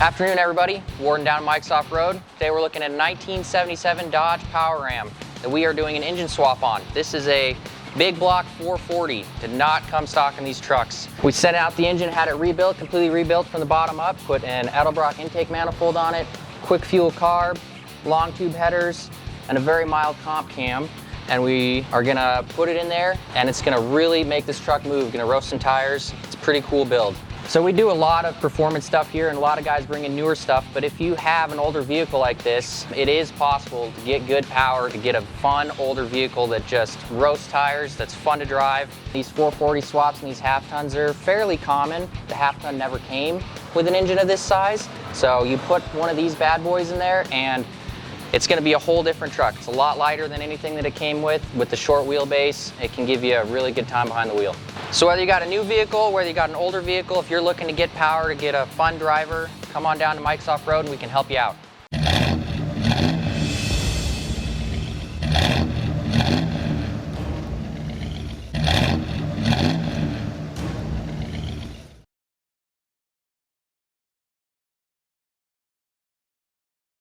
Afternoon, everybody. Warden down Mike's Off-Road. Today we're looking at a 1977 Dodge Power Ram that we are doing an engine swap on. This is a big block 440. Did not come stock in these trucks. We sent out the engine, had it rebuilt, completely rebuilt from the bottom up, put an Edelbrock intake manifold on it, quick fuel carb, long tube headers, and a very mild comp cam. And we are gonna put it in there, and it's gonna really make this truck move. Gonna roast some tires. It's a pretty cool build. So we do a lot of performance stuff here, and a lot of guys bring in newer stuff, but if you have an older vehicle like this, it is possible to get good power, to get a fun older vehicle that just roasts tires, that's fun to drive. These 440 swaps and these half tons are fairly common. The half ton never came with an engine of this size, so you put one of these bad boys in there and it's going to be a whole different truck. It's a lot lighter than anything that it came with the short wheelbase. It can give you a really good time behind the wheel. So whether you got a new vehicle, whether you got an older vehicle, if you're looking to get power, to get a fun driver, come on down to Mike's Off-Road and we can help you out.